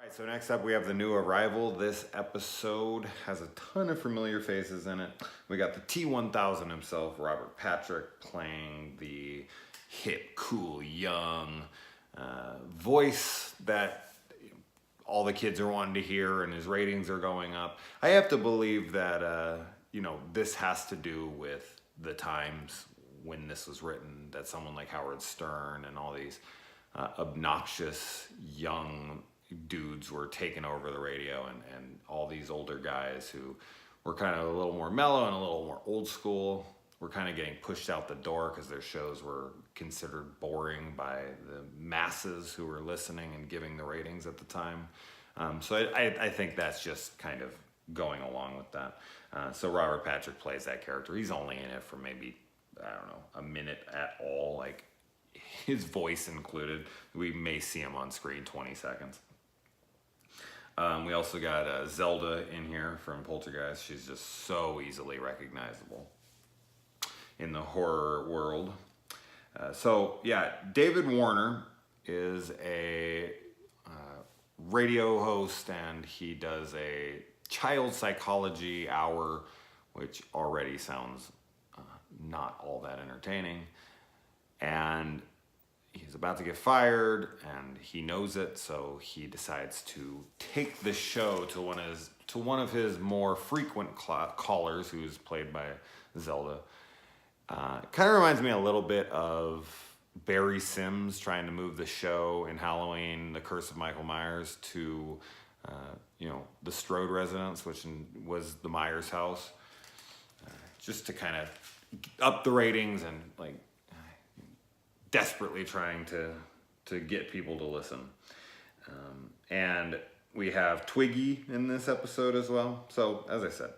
All right, so next up we have the new arrival. This episode has a ton of familiar faces in it. We got the T-1000 himself, Robert Patrick, playing the hip, cool, young voice that all the kids are wanting to hear, and his ratings are going up. I have to believe that this has to do with the times when this was written, that someone like Howard Stern and all these obnoxious young dudes were taking over the radio, and all these older guys who were kind of a little more mellow and a little more old school were kind of getting pushed out the door because their shows were considered boring by the masses who were listening and giving the ratings at the time. So I think that's just kind of going along with that. So Robert Patrick plays that character. He's only in it for maybe, I don't know, a minute at all, like his voice included. We may see him on screen 20 seconds. We also got Zelda in here from Poltergeist. She's just so easily recognizable in the horror world. David Warner is a radio host, and he does a child psychology hour, which already sounds not all that entertaining. And he's about to get fired, and he knows it, so he decides to take the show to one of his more frequent callers, who's played by Zelda. Kind of reminds me a little bit of Barry Sims trying to move the show in Halloween, The Curse of Michael Myers, to the Strode residence, which was the Myers house, just to kind of up the ratings and desperately trying to get people to listen. And we have Twiggy in this episode as well. So, as I said,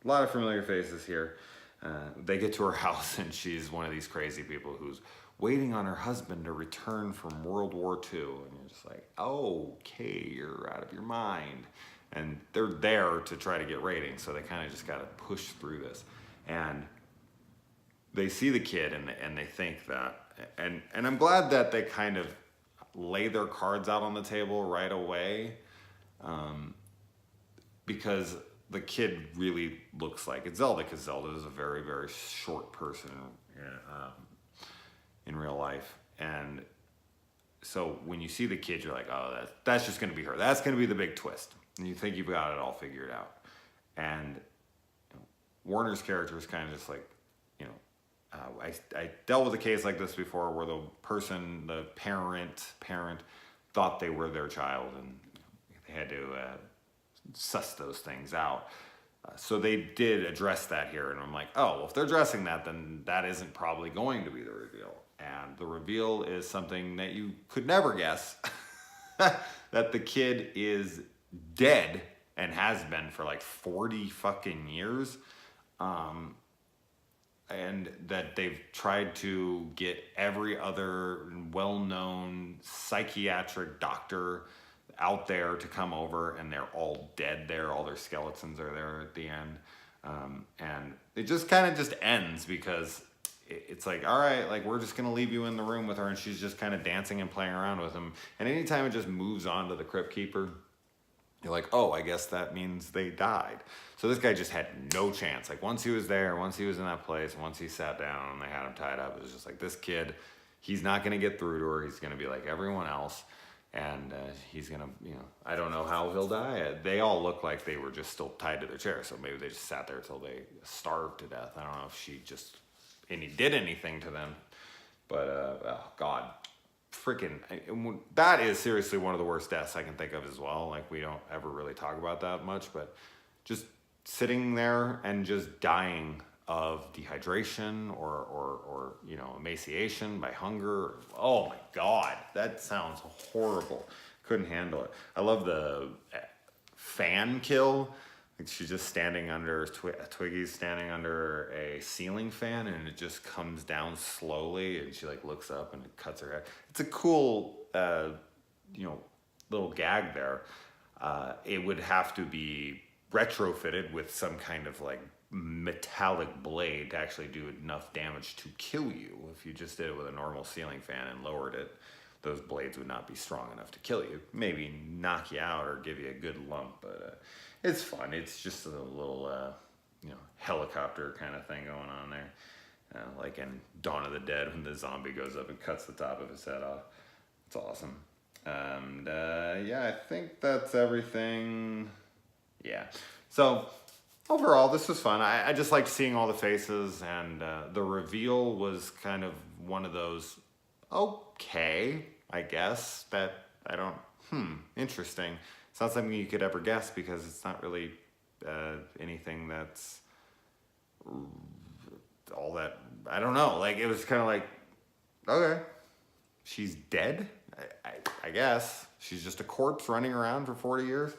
a lot of familiar faces here. They get to her house, and she's one of these crazy people who's waiting on her husband to return from World War II. And you're just like, okay, you're out of your mind. And they're there to try to get ratings, so they kind of just got to push through this. And they see the kid, and they think that, and I'm glad that they kind of lay their cards out on the table right away, because the kid really looks like it's Zelda, because Zelda is a very, very short person in real life. And so when you see the kid, you're like, oh, that's just going to be her. That's going to be the big twist. And you think you've got it all figured out. And Warner's character is kind of just like, I dealt with a case like this before, where the parent thought they were their child, and they had to suss those things out. So they did address that here, and I'm like, oh, well, if they're addressing that, then that isn't probably going to be the reveal. And the reveal is something that you could never guess, that the kid is dead and has been for like 40 fucking years. And that they've tried to get every other well-known psychiatric doctor out there to come over, and they're all dead there. All their skeletons are there at the end. And it just kind of just ends, because it's like, all right, like, we're just going to leave you in the room with her, and she's just kind of dancing and playing around with him. And anytime it just moves on to the Crypt Keeper, you're like, oh, I guess that means they died. So this guy just had no chance. Like, once he was there, once he was in that place, once he sat down and they had him tied up, it was just like, this kid, he's not going to get through to her. He's going to be like everyone else. And he's going to, I don't know how he'll die. They all look like they were just still tied to their chair. So maybe they just sat there till they starved to death. I don't know if she just did anything to them. But, oh, God. Freaking, that is seriously one of the worst deaths I can think of as well. Like, we don't ever really talk about that much, but just sitting there and just dying of dehydration or emaciation by hunger. Oh my God, that sounds horrible. Couldn't handle it. I love the fan kill. Like, she's just standing under, Twiggy's standing under a ceiling fan, and it just comes down slowly, and she looks up and it cuts her head. It's a cool, little gag there. It would have to be retrofitted with some kind of metallic blade to actually do enough damage to kill you. If you just did it with a normal ceiling fan and lowered it, those blades would not be strong enough to kill you. Maybe knock you out or give you a good lump, but it's fun. It's just a little, helicopter kind of thing going on there. Like in Dawn of the Dead when the zombie goes up and cuts the top of his head off. It's awesome. And I think that's everything. Yeah. So overall, this was fun. I just liked seeing all the faces, and the reveal was kind of one of those, okay, I guess, that I don't, interesting. It's not something you could ever guess because it's not really anything that's all that, I don't know. Like, it was kind of like, okay, she's dead? I guess. She's just a corpse running around for 40 years?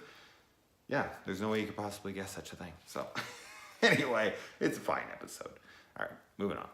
Yeah, there's no way you could possibly guess such a thing. So, anyway, it's a fine episode. All right, moving on.